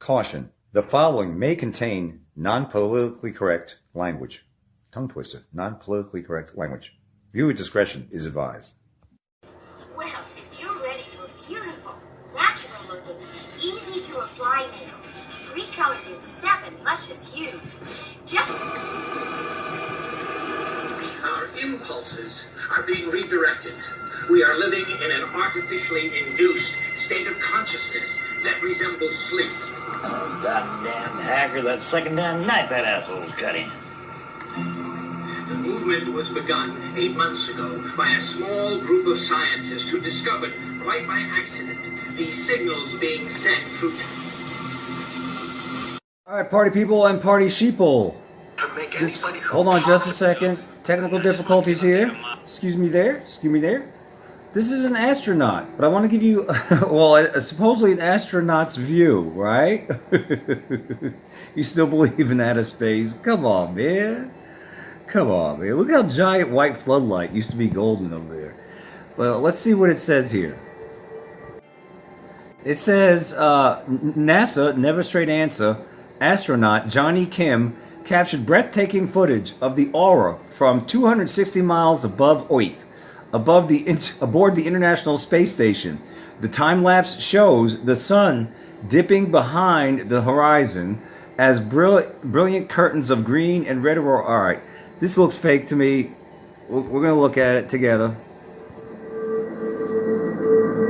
Caution. The following may contain non-politically correct language. Tongue twister. Non-politically correct language. Viewer discretion is advised. Well, if you're ready for beautiful, natural-looking, easy-to-apply nails, 3 colored in 7 luscious hues, just... Our impulses are being redirected. We are living in an artificially induced state of consciousness that resembles sleep. Oh, goddamn hacker, that second damn knife that asshole's cutting. The movement was begun 8 months ago by a small group of scientists who discovered, quite by accident, these signals being sent through... Alright, party people and party sheeple. Hold on just a second. Technical difficulties here. Excuse me there. This is an astronaut, but I want to give you, well, supposedly an astronaut's view, right? You still believe in outer space? Come on, man. Look how giant white floodlight used to be golden over there. Well, let's see what it says here. It says, NASA, never straight answer, astronaut Johnny Kim captured breathtaking footage of the Aurora from 260 miles above Earth. Aboard the International Space Station. The time-lapse shows the sun dipping behind the horizon as brilliant curtains of green and red aurora. All right, this looks fake to me. We're going to look at it together.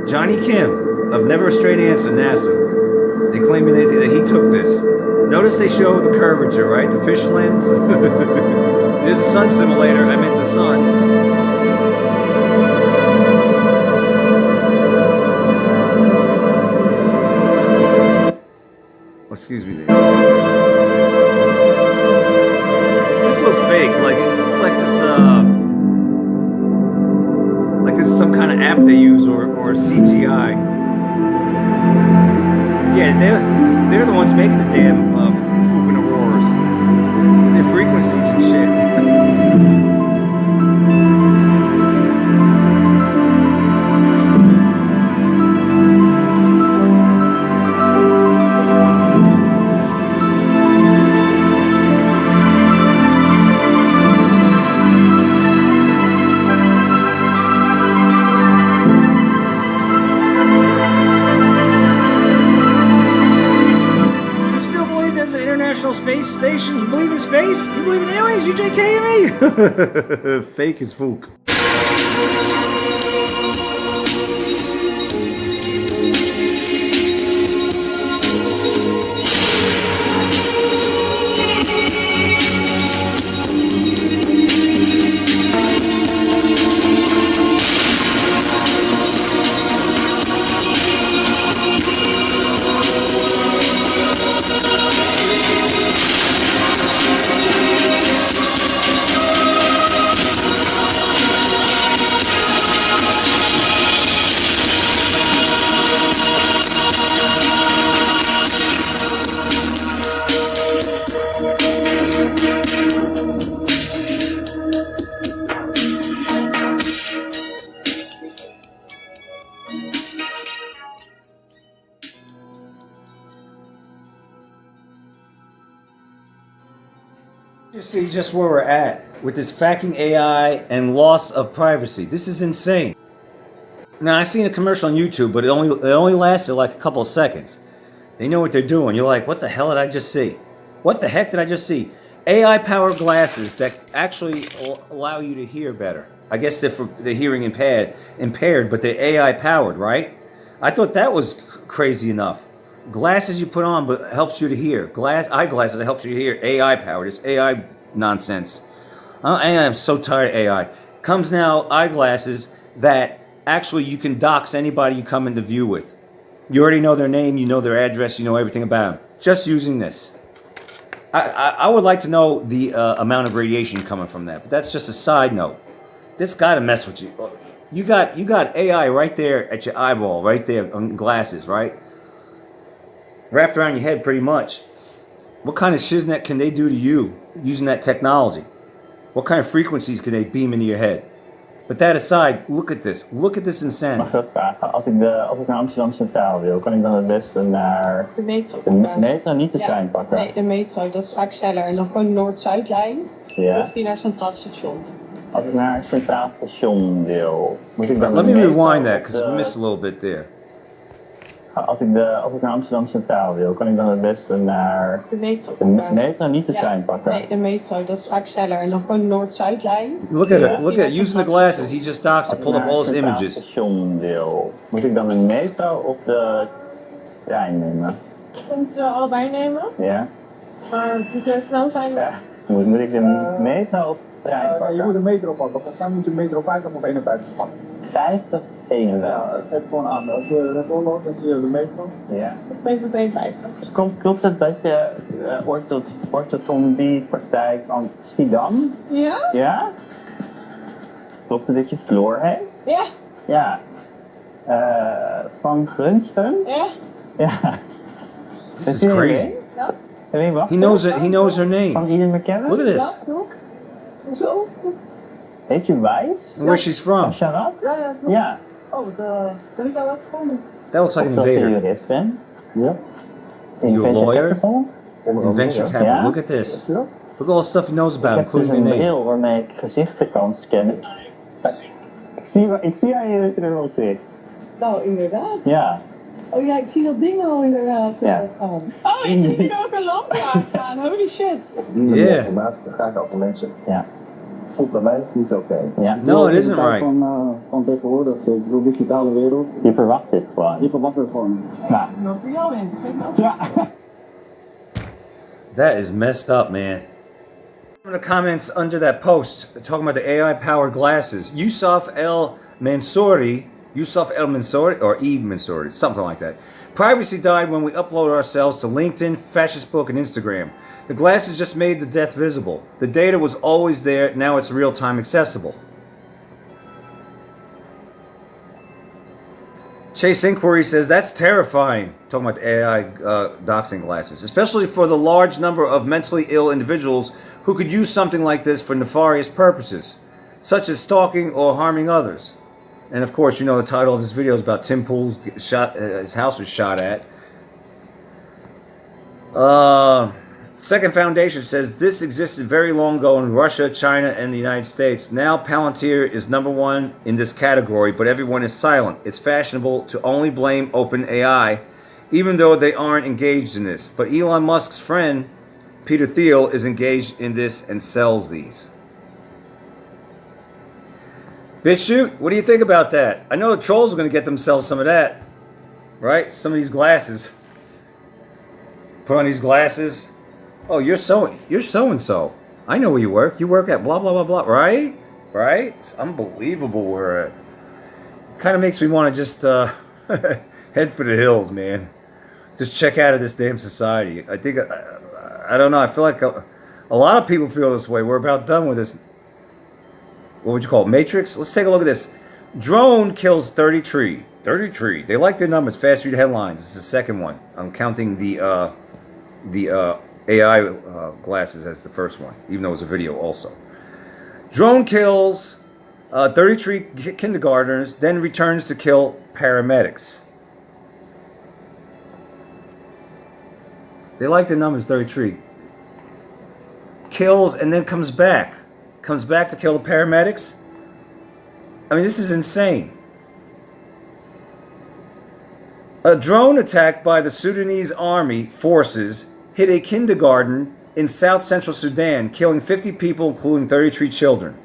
Johnny Kim of Never a Straight Answer, NASA. They claim that he took this. Notice they show the curvature, right? The fish lens. There's a sun simulator. I meant the sun. Excuse me there. This looks fake. Like this looks like just like this is some kind of app they use or CGI. Yeah, they're the ones making the damn fucking auroras. Their frequencies and shit. Space station? You believe in space? You believe in aliens? You JKing me? Fake as fook. You see just where we're at with this fucking AI and loss of privacy. This is insane. Now I seen a commercial on YouTube, but it only lasted like a couple of seconds. They know what they're doing. You're like, what the hell did I just see? What the heck did I just see? AI-powered glasses that actually allow you to hear better. I guess they're for the hearing impaired, but they're AI-powered, right? I thought that was crazy enough. Glasses you put on but helps you to hear. Eyeglasses that helps you to hear. AI-powered. It's AI nonsense. I am so tired of AI. Comes now eyeglasses that actually you can dox anybody you come into view with. You already know their name, you know their address, you know everything about them. Just using this. I would like to know the amount of radiation coming from that, but that's just a side note. This got to mess with you. You got AI right there at your eyeball, right there on glasses, right? Wrapped around your head pretty much. What kind of shiznit can they do to you using that technology? What kind of frequencies can they beam into your head? But that aside, look at this. Look at this Mag insanity. ik dat vragen? Als ik naar Amsterdam Centraal wil, kan ik dan het beste naar De metro. de metro, niet de trein pakken? Nee, de metro, dat is vaak sneller. En dan gewoon de Noord-Zuidlijn. Ja. Of die naar Centraal Station. Als ik naar Centraal Station wil, moet ik dan Let de me metro rewind that, of because we missed a little bit there. Als ik naar Amsterdam Centraal wil, kan ik dan het beste naar De metro. de metro, niet de trein pakken? Nee, de metro, dat is vaak sneller. En dan gewoon de Noord-Zuidlijn. Look at Yeah. it. Look at it. Using the glasses, he just docs to pull up all his Centraal images. Station wil, moet ik dan de metro of de trein nemen? Je kunt ze allebei nemen. Ja? Maar die kunnen snel zijn. Ja. Moet ik de metro of de trein pakken? Je moet een metro pakken. Volgens mij moet je een metro 50 of 51 pakken. 50, 51. Ja, het geeft gewoon aan. Als je dat doorloopt, dan zie je de metro. Ja. Metro 52. Klopt het dat je orthodontiepraktijk van Schiedam? Ja? Ja? Klopt het dat je Floor heet? Ja? Ja. Van Grunsten? Ja? Ja. This is crazy. Ja? Weet je wat? He knows her name. Van Ian McKellen? Look at this. Hoezo? Heet je Wijs? Where she's from. Sharat? Ja, ja. Ja. Oh, ben ik daar wat van? That looks like an Of dat je invader. jurist bent? Ja. You a lawyer? Venture capital. Ja. Look at this. Ja. Look at all the stuff he knows Ik about, heb dus including een the name. bril waarmee ik gezichten kan scannen. Ik zie aan je dat je er wel zit. Nou, inderdaad. Ja. Oh ja, ik zie dat ding al inderdaad Ja. gaan. Oh, ik zie hier ook een lampje aanstaan. Holy shit. Die Yeah. informatie, dan ga ik ook de mensen. Ja. Voelt bij mij niet oké. Ja. No, it isn't right. Van tegenwoordig, ik bedoel, digitale wereld. Je verwacht dit gewoon. Je verwacht het gewoon. Nou. Nog voor jou in. Geef me ook. Ja. That is messed up, man. Some of the comments under that post talking about the AI-powered glasses. Yusuf El Mansouri, or E Mansouri, something like that. Privacy died when we upload ourselves to LinkedIn, Facebook, and Instagram. The glasses just made the death visible. The data was always there, now it's real-time accessible. Chase Inquiry says, that's terrifying, talking about the AI doxing glasses, especially for the large number of mentally ill individuals who could use something like this for nefarious purposes, such as stalking or harming others. And of course, you know the title of this video is about Tim Pool's his house was shot at. Second Foundation says this existed very long ago in Russia, China, and the United States. Now Palantir is number one in this category, but everyone is silent. It's fashionable to only blame OpenAI, even though they aren't engaged in this. But Elon Musk's friend, Peter Thiel, is engaged in this and sells these. BitChute, what do you think about that? I know the trolls are going to get themselves some of that, right? Some of these glasses. Put on these glasses. Oh, you're so and so. I know where you work. You work at blah blah blah blah. Right? Right? It's unbelievable where it kind of makes me want to just head for the hills, man. Just check out of this damn society. I think I don't know. I feel like a lot of people feel this way. We're about done with this. What would you call it? Matrix? Let's take a look at this. Drone kills 30 tree. 30 tree. They like their numbers. Fast read headlines. This is the second one. I'm counting the AI glasses as the first one, even though it's a video also. Drone kills 33 kindergartners, then returns to kill paramedics. They like the numbers 33. Kills and then comes back. Comes back to kill the paramedics. I mean, this is insane. A drone attack by the Sudanese army forces hit a kindergarten in south central Sudan, killing 50 people, including 33 children.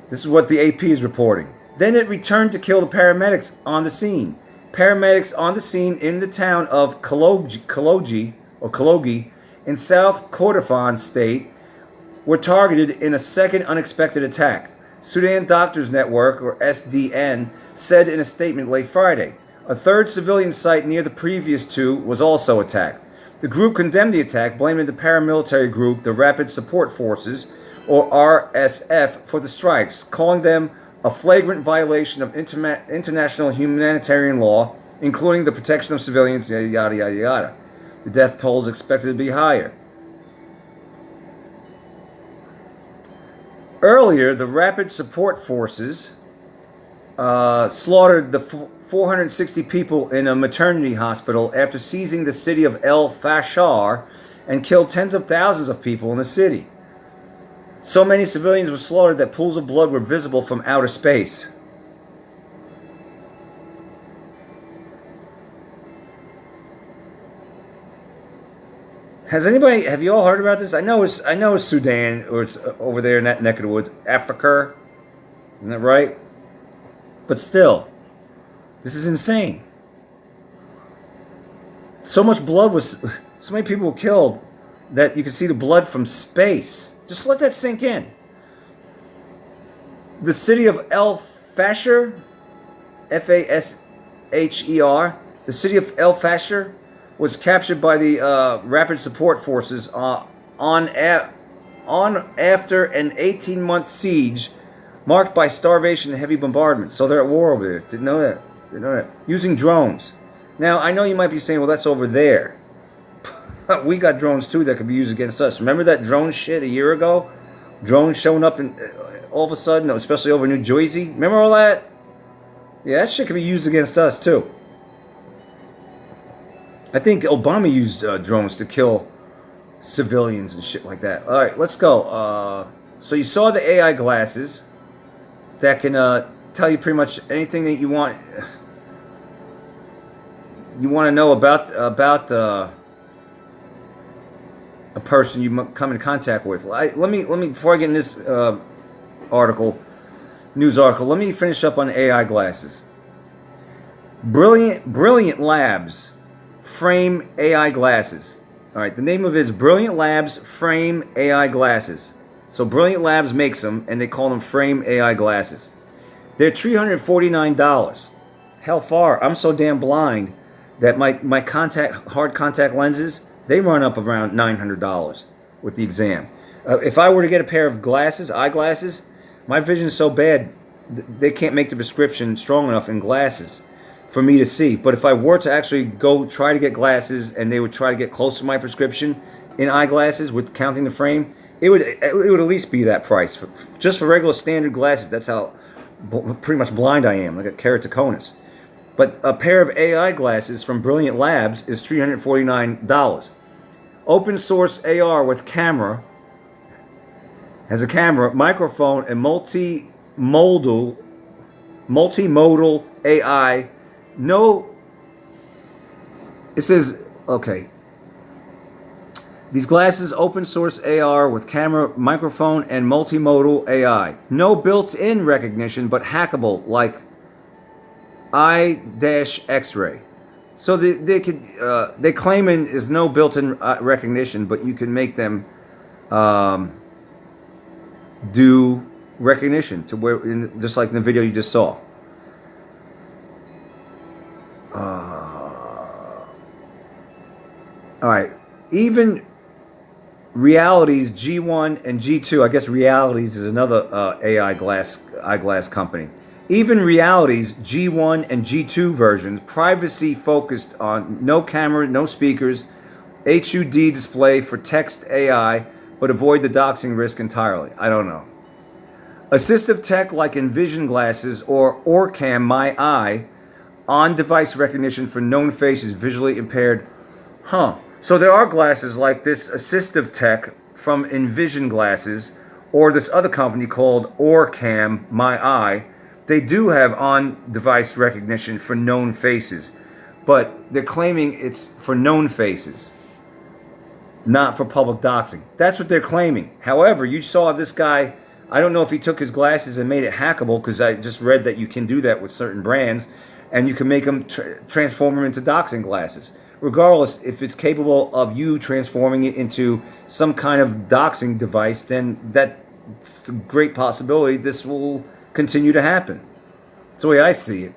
This is what the AP is reporting. Then it returned to kill the paramedics on the scene. Paramedics on the scene in the town of Kalogi in South Kordofan state were targeted in a second unexpected attack. Sudan Doctors Network, or SDN, said in a statement late Friday. A third civilian site near the previous two was also attacked. The group condemned the attack, blaming the paramilitary group, the Rapid Support Forces, or RSF, for the strikes, calling them a flagrant violation of international humanitarian law, including the protection of civilians, yada, yada, yada, yada. The death toll is expected to be higher. Earlier, the Rapid Support Forces slaughtered the 460 people in a maternity hospital after seizing the city of El Fasher and killed tens of thousands of people in the city. So many civilians were slaughtered that pools of blood were visible from outer space. Have you all heard about this? I know it's Sudan, or it's over there in that neck of the woods. Africa, isn't that right? But still, this is insane. So much blood so many people were killed that you can see the blood from space. Just let that sink in. The city of El Fasher, Fasher, the city of El Fasher was captured by the Rapid Support Forces on after an 18-month siege marked by starvation and heavy bombardment. So they're at war over there. Didn't know that. Using drones. Now, I know you might be saying, well, that's over there. We got drones, too, that could be used against us. Remember that drone shit a year ago? Drones showing up all of a sudden, especially over New Jersey? Remember all that? Yeah, that shit could be used against us, too. I think Obama used drones to kill civilians and shit like that. All right, let's go. So you saw the AI glasses that can tell you pretty much anything that you want. You want to know about a person you come in contact with. Let me before I get in this news article. Let me finish up on AI glasses. Brilliant Labs Frame AI Glasses. All right, the name of it is Brilliant Labs Frame AI Glasses. So Brilliant Labs makes them, and they call them Frame AI Glasses. They're $349. Hell far. I'm so damn blind that my hard contact lenses, they run up around $900 with the exam. If I were to get a pair of eyeglasses, my vision is so bad they can't make the prescription strong enough in glasses for me to see. But if I were to actually go try to get glasses and they would try to get close to my prescription in eyeglasses with counting the frame, it would at least be that price. Just for regular standard glasses, that's how pretty much blind I am, like a keratoconus. But a pair of AI glasses from Brilliant Labs is $349. Open source AR with camera, has a camera, microphone, and multimodal AI. No, it says, okay. These glasses, open source AR with camera, microphone, and multimodal AI. No built-in recognition, but hackable like X-ray. So they claiming is no built-in recognition, but you can make them do recognition to where, just like in the video you just saw. All right, even Realities G1 and G2. I guess Realities is another eyeglass company. Even Realities G1 and G2 versions, privacy focused on no camera, no speakers, HUD display for text AI, but avoid the doxing risk entirely. I don't know. Assistive tech like Envision glasses or Orcam My Eye, on-device recognition for known faces, visually impaired. So there are glasses like this assistive tech from Envision glasses or this other company called Orcam My Eye. They do have on-device recognition for known faces, but they're claiming it's for known faces, not for public doxing. That's what they're claiming. However, you saw this guy, I don't know if he took his glasses and made it hackable, because I just read that you can do that with certain brands, and you can make them transform them into doxing glasses. Regardless, if it's capable of you transforming it into some kind of doxing device, then that's a great possibility this will continue to happen. That's the way I see it.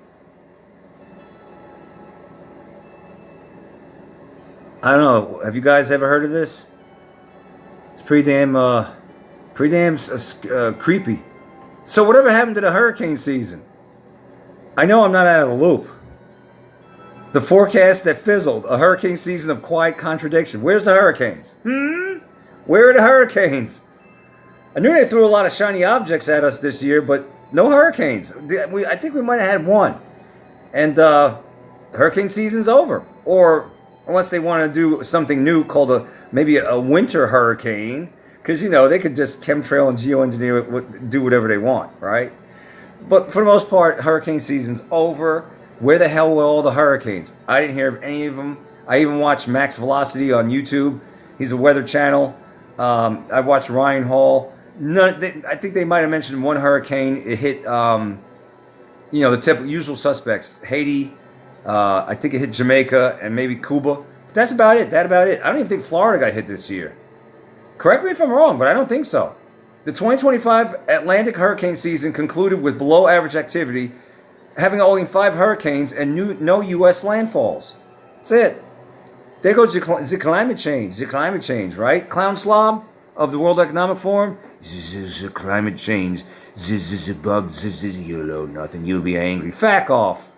I don't know. Have you guys ever heard of this? It's pretty damn creepy. So whatever happened to the hurricane season? I know I'm not out of the loop. The forecast that fizzled. A hurricane season of quiet contradiction. Where's the hurricanes? Where are the hurricanes? I knew they threw a lot of shiny objects at us this year, but No hurricanes. I think we might have had one. And hurricane season's over. Or unless they want to do something new called maybe a winter hurricane. Because, they could just chemtrail and geoengineer it, do whatever they want, right? But for the most part, hurricane season's over. Where the hell were all the hurricanes? I didn't hear of any of them. I even watched Max Velocity on YouTube. He's a weather channel. I watched Ryan Hall. I think they might have mentioned one hurricane. It hit, the usual suspects. Haiti. I think it hit Jamaica and maybe Cuba. But that's about it. I don't even think Florida got hit this year. Correct me if I'm wrong, but I don't think so. The 2025 Atlantic hurricane season concluded with below average activity, having only 5 hurricanes and no U.S. landfalls. That's it. There goes the climate change, right? Clown slob of the World Economic Forum. This is climate change. This is a bug. This is yellow. Nothing. You'll be angry. Fack off.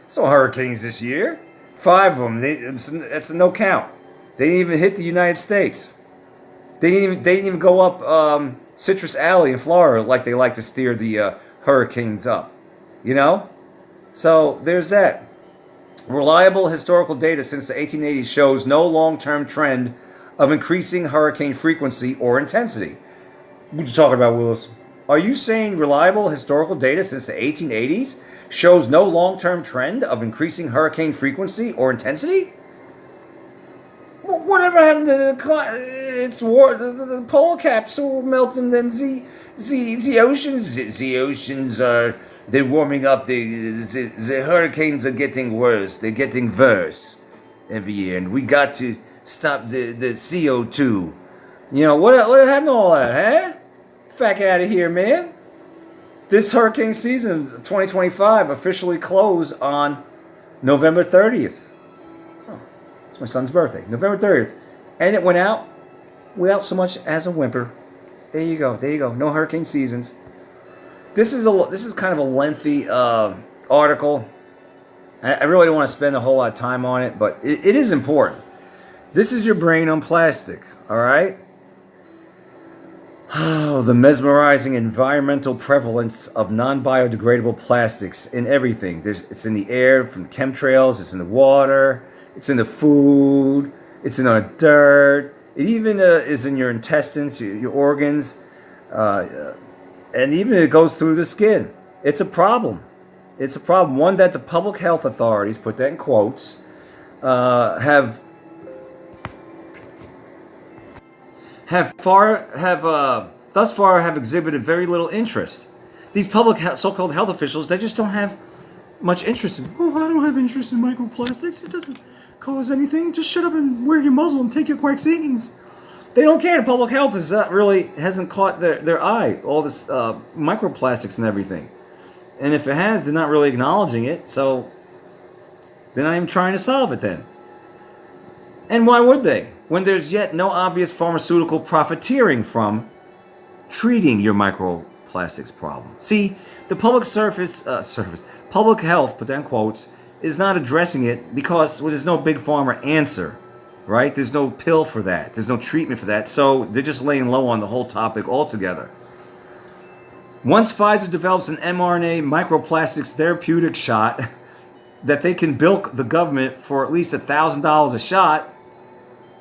So hurricanes this year. 5 of them. That's a no count. They didn't even hit the United States. They didn't even go up Citrus Alley in Florida like they like to steer the hurricanes up. So there's that. Reliable historical data since the 1880s shows no long-term trend of increasing hurricane frequency or intensity. What you talking about, Willis? Are you saying reliable historical data since the 1880s shows no long-term trend of increasing hurricane frequency or intensity? Whatever happened to it's war? The polar caps are melting, then the oceans. The oceans are they're warming up. The hurricanes are getting worse. They're getting worse every year, and we got to stop the CO2. What happened to all that, huh? Fuck out of here, man. This hurricane season, 2025, officially closed on November 30th. It's my son's birthday, November 30th. And it went out without so much as a whimper. There you go. No hurricane seasons. This is kind of a lengthy article. I really don't want to spend a whole lot of time on it, but it is important. This is your brain on plastic, all right? Oh, the mesmerizing environmental prevalence of non-biodegradable plastics in everything. It's in the air from the chemtrails, it's in the water, it's in the food, it's in our dirt. It even is in your intestines, your organs, and even it goes through the skin. It's a problem. It's a problem. One that the public health authorities, put that in quotes, thus far have exhibited very little interest. These public so-called health officials, they just don't have much interest in. Oh, I don't have interest in microplastics. It doesn't cause anything. Just shut up and wear your muzzle and take your vaccines. They don't care. Public health hasn't caught their eye. All this microplastics and everything. And if it has, they're not really acknowledging it. So they're not even trying to solve it then. And why would they? When there's yet no obvious pharmaceutical profiteering from treating your microplastics problem. See, the public public health, put that in quotes, is not addressing it because there's no big pharma answer, right? There's no pill for that. There's no treatment for that. So they're just laying low on the whole topic altogether. Once Pfizer develops an mRNA microplastics therapeutic shot that they can bilk the government for at least $1,000 a shot,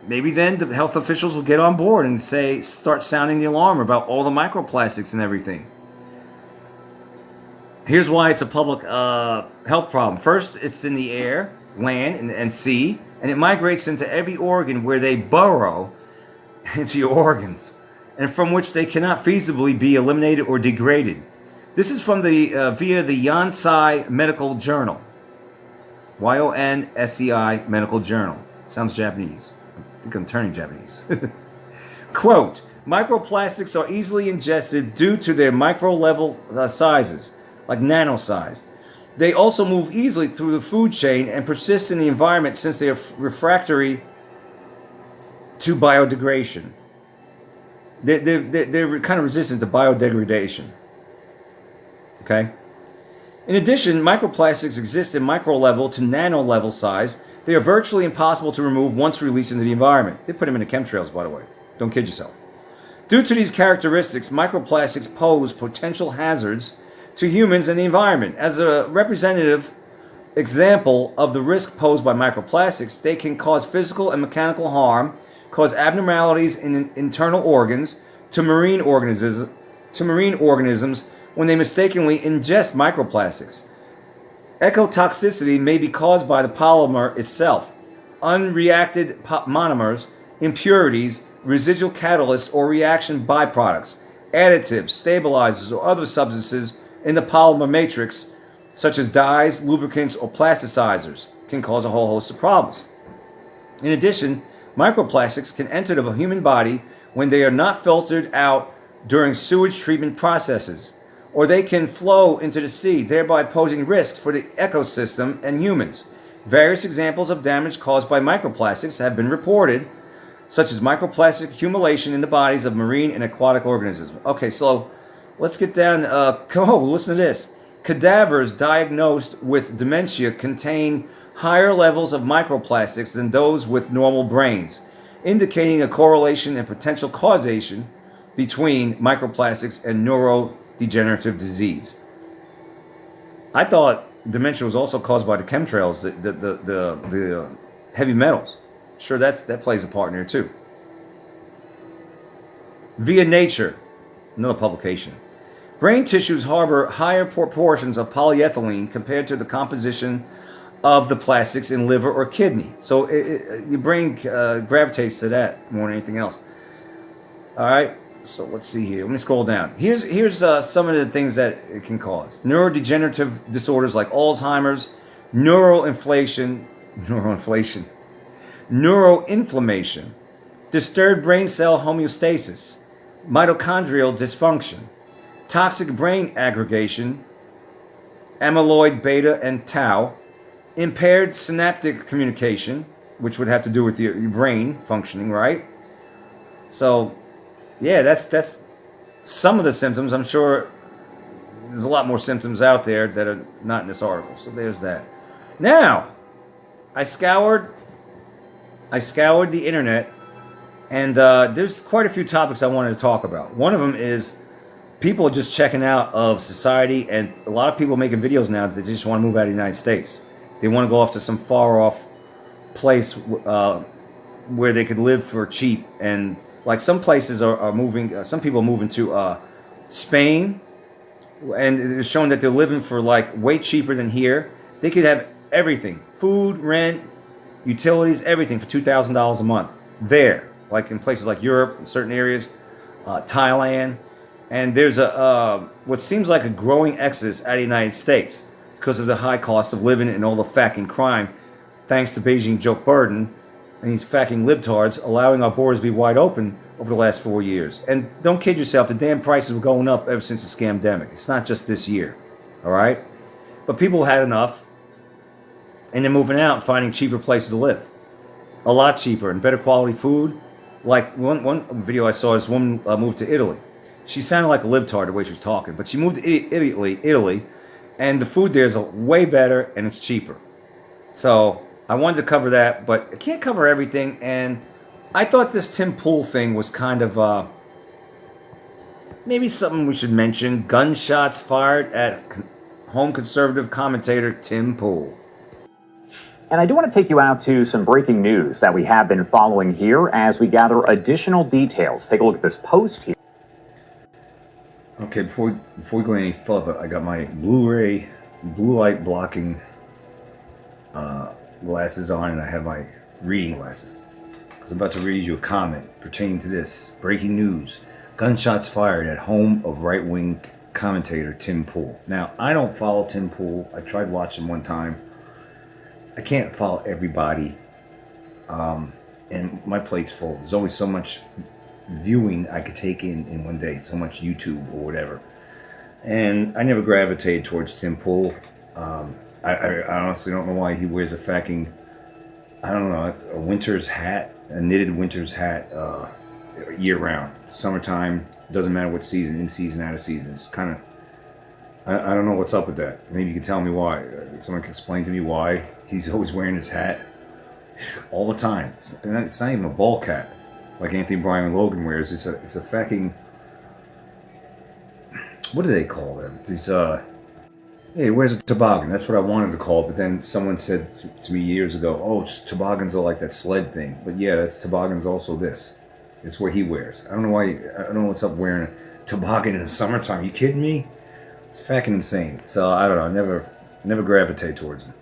maybe then the health officials will get on board and start sounding the alarm about all the microplastics and everything. Here's why it's a public health problem. First, it's in the air, land, and sea, and it migrates into every organ where they burrow into your organs, and from which they cannot feasibly be eliminated or degraded. This is from via the Yonsei Medical Journal. YONSEI Medical Journal. Sounds Japanese. I think I'm turning Japanese. Quote, microplastics are easily ingested due to their micro-level sizes, like nano-sized. They also move easily through the food chain and persist in the environment since they are refractory to biodegradation. They're kind of resistant to biodegradation. Okay? In addition, microplastics exist in micro-level to nano-level size. They are virtually impossible to remove once released into the environment. They put them in the chemtrails, by the way. Don't kid yourself. Due to these characteristics, microplastics pose potential hazards to humans and the environment. As a representative example of the risk posed by microplastics, they can cause physical and mechanical harm, cause abnormalities in internal organs, to marine organisms when they mistakenly ingest microplastics. Ecotoxicity may be caused by the polymer itself, unreacted monomers, impurities, residual catalysts or reaction byproducts, additives, stabilizers, or other substances in the polymer matrix, such as dyes, lubricants, or plasticizers, can cause a whole host of problems. In addition, microplastics can enter the human body when they are not filtered out during sewage treatment processes, or they can flow into the sea, thereby posing risks for the ecosystem and humans. Various examples of damage caused by microplastics have been reported, such as microplastic accumulation in the bodies of marine and aquatic organisms. Okay, so let's get down. Listen to this. Cadavers diagnosed with dementia contain higher levels of microplastics than those with normal brains, indicating a correlation and potential causation between microplastics and neurodegenerative disease. I thought dementia was also caused by the chemtrails, the heavy metals. Sure, that plays a part in there too. Via Nature, another publication. Brain tissues harbor higher proportions of polyethylene compared to the composition of the plastics in liver or kidney. So your brain gravitates to that more than anything else. All right, so let's see here. Let me scroll down. Here's some of the things that it can cause. Neurodegenerative disorders like Alzheimer's, neuroinflammation, disturbed brain cell homeostasis, mitochondrial dysfunction, toxic brain aggregation, amyloid beta and tau, impaired synaptic communication, which would have to do with your brain functioning, right? So, yeah, that's some of the symptoms. I'm sure there's a lot more symptoms out there that are not in this article. So there's that. Now, I scoured the internet, and there's quite a few topics I wanted to talk about. One of them is people just checking out of society, and a lot of people making videos now that they just want to move out of the United States. They want to go off to some far-off place where they could live for cheap. And like some places are moving, some people are moving to Spain, and it's showing that they're living for like way cheaper than here. They could have everything, food, rent, utilities, everything for $2,000 a month there, like in places like Europe, in certain areas, Thailand. And there's what seems like a growing exodus out of the United States because of the high cost of living and all the fucking crime, thanks to Beijing Joe Biden and these fucking libtards allowing our borders to be wide open over the last 4 years. And don't kid yourself, the damn prices were going up ever since the scamdemic. It's not just this year, all right? But people had enough, and they're moving out and finding cheaper places to live. A lot cheaper and better quality food. Like one video I saw, this woman moved to Italy. She sounded like a libtard the way she was talking, but she moved to Italy, and the food there is way better and it's cheaper. So I wanted to cover that, but I can't cover everything. And I thought this Tim Pool thing was kind of maybe something we should mention. Gunshots fired at home conservative commentator Tim Pool. And I do want to take you out to some breaking news that we have been following here as we gather additional details. Take a look at this post here. Okay, before we go any further, I got my Blu-ray blue light blocking glasses on, and I have my reading glasses. I was about to read you a comment pertaining to this breaking news: gunshots fired at home of right-wing commentator Tim Pool. Now, I don't follow Tim Pool. I tried watching one time. I can't follow everybody, and my plate's full. There's always so much viewing I could take in one day, so much YouTube or whatever. And I never gravitated towards Tim Pool. I honestly don't know why he wears a fucking, I don't know, a winter's hat, a knitted winter's hat year round. Summertime, doesn't matter what season, in season, out of season. It's kind of, I don't know what's up with that. Maybe you can tell me why. Someone can explain to me why he's always wearing his hat all the time. It's not even a ball cap like Anthony Bryan and Logan wears. It's a fucking, what do they call them? These hey, where's a toboggan? That's what I wanted to call it, but then someone said to me years ago, oh, toboggans are like that sled thing. But yeah, that's toboggan's also this. It's where he wears. I don't know why. I don't know what's up wearing a toboggan in the summertime. You kidding me? It's fucking insane. So I don't know. Never gravitate towards them.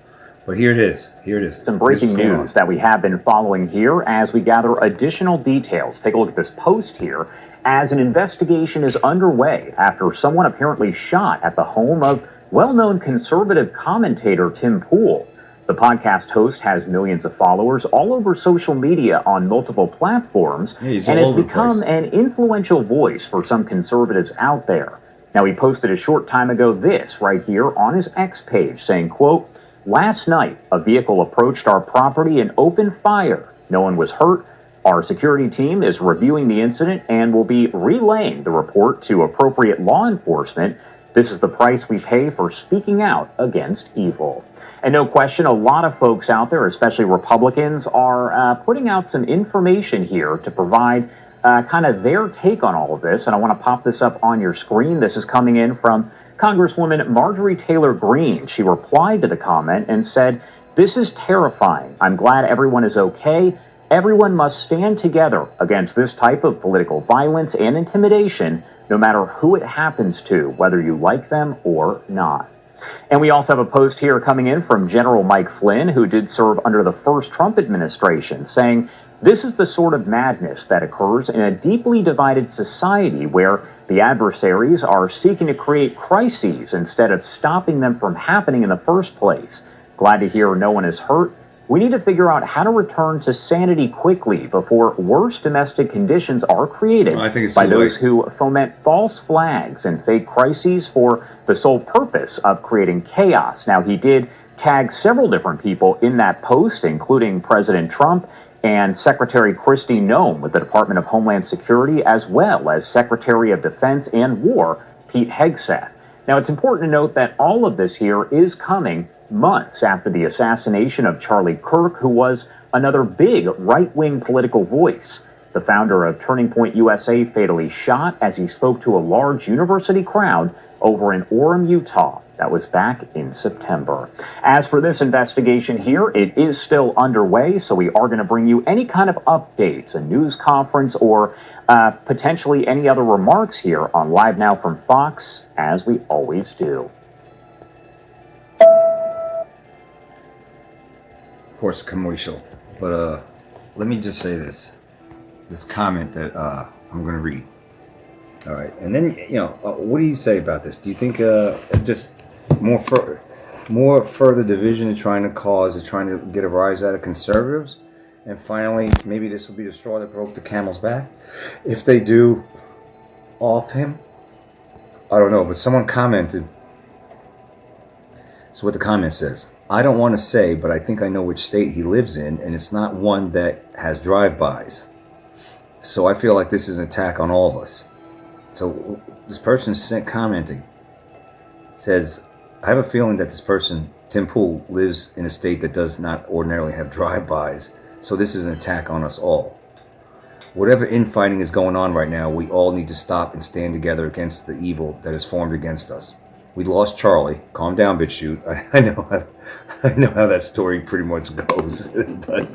But here it is. Here it is. Some breaking news that we have been following here as we gather additional details. Take a look at this post here as an investigation is underway after someone apparently shot at the home of well-known conservative commentator Tim Pool. The podcast host has millions of followers all over social media on multiple platforms and has become an influential voice for some conservatives out there. Now, he posted a short time ago this right here on his X page saying, quote, "Last night, a vehicle approached our property and opened fire. No one was hurt. Our security team is reviewing the incident and will be relaying the report to appropriate law enforcement. This is the price we pay for speaking out against evil." And no question, a lot of folks out there, especially Republicans, are putting out some information here to provide kind of their take on all of this. And I want to pop this up on your screen. This is coming in from Congresswoman Marjorie Taylor Greene. She replied to the comment and said, "This is terrifying. I'm glad everyone is okay. Everyone must stand together against this type of political violence and intimidation, no matter who it happens to, whether you like them or not." And we also have a post here coming in from General Mike Flynn, who did serve under the first Trump administration, saying, "This is the sort of madness that occurs in a deeply divided society where the adversaries are seeking to create crises instead of stopping them from happening in the first place. Glad to hear no one is hurt. We need to figure out how to return to sanity quickly before worse domestic conditions are created by those who foment false flags and fake crises for the sole purpose of creating chaos." Now, he did tag several different people in that post, including President Trump and Secretary Kristi Noem with the Department of Homeland Security, as well as Secretary of Defense and War Pete Hegseth. Now, it's important to note that all of this here is coming months after the assassination of Charlie Kirk, who was another big right-wing political voice. The founder of Turning Point USA fatally shot as he spoke to a large university crowd over in Orem, Utah. That was back in September. As for this investigation here, it is still underway, so we are going to bring you any kind of updates, a news conference, or potentially any other remarks here on Live Now from Fox, as we always do. Of course, commercial. But let me just say this comment that I'm going to read. All right, and then what do you say about this? Do you think just more further division is trying to cause, is trying to get a rise out of conservatives, and finally maybe this will be the straw that broke the camel's back if they do off him? I don't know, but someone commented. So what the comment says: "I don't want to say, but I think I know which state he lives in, and it's not one that has drive-bys. So I feel like this is an attack on all of us." So this person commenting says, "I have a feeling that this person, Tim Pool, lives in a state that does not ordinarily have drive-bys, so this is an attack on us all. Whatever infighting is going on right now, we all need to stop and stand together against the evil that is formed against us. We lost Charlie. Calm down, BitChute. I know how that story pretty much goes, but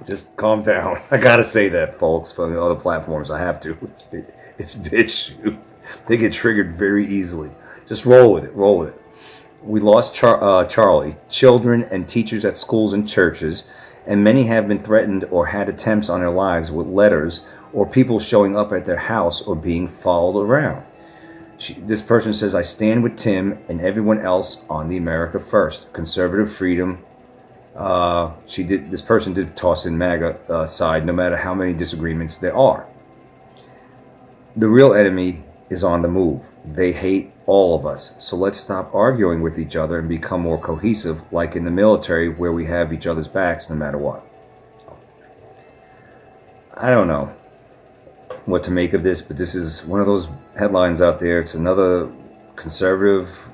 just calm down. I gotta say that, folks, from the other platforms. I have to. It's BitChute. They get triggered very easily. Just roll with it. Roll with it. We lost Charlie, children and teachers at schools and churches, and many have been threatened or had attempts on their lives with letters or people showing up at their house or being followed around. This person says, I stand with Tim and everyone else on the America First, conservative freedom. This person did toss in MAGA side, no matter how many disagreements there are. The real enemy is on the move. They hate all of us. So let's stop arguing with each other and become more cohesive, like in the military, where we have each other's backs no matter what." I don't know what to make of this, but this is one of those headlines out there. It's another conservative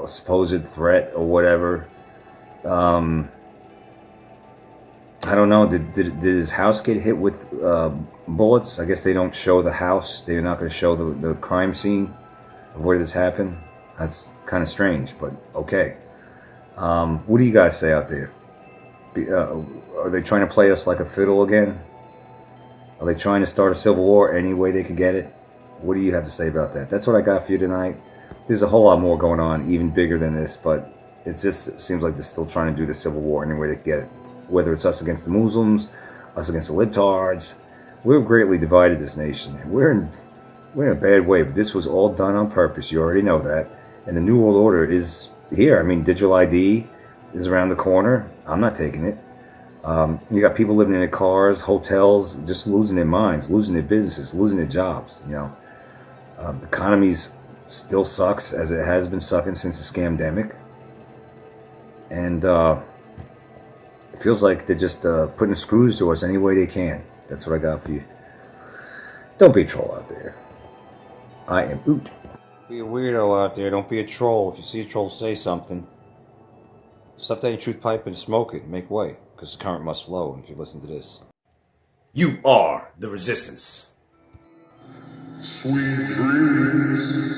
supposed threat or whatever. I don't know. Did his house get hit with bullets? I guess they don't show the house. They're not going to show the crime scene. avoided this happen. That's kind of strange, but okay. What do you guys say out there? Are they trying to play us like a fiddle again? Are they trying to start a civil war any way they could get it? What do you have to say about that? That's what I got for you tonight. There's a whole lot more going on, even bigger than this, but it just seems like they're still trying to do the civil war any way they can get it. Whether it's us against the Muslims, us against the libtards. We're greatly divided, this nation. We're in a bad way, but this was all done on purpose. You already know that. And the New World Order is here. I mean, digital ID is around the corner. I'm not taking it. You got people living in their cars, hotels, just losing their minds, losing their businesses, losing their jobs. You know, the economy's still sucks, as it has been sucking since the scamdemic. And it feels like they're just putting screws to us any way they can. That's what I got for you. Don't be a troll out there. I am Oot. Be a weirdo out there. Don't be a troll. If you see a troll, say something. Stuff that ain't truth pipe and smoke it. Make way, because the current must flow. If you listen to this, you are the resistance. Sweet dreams.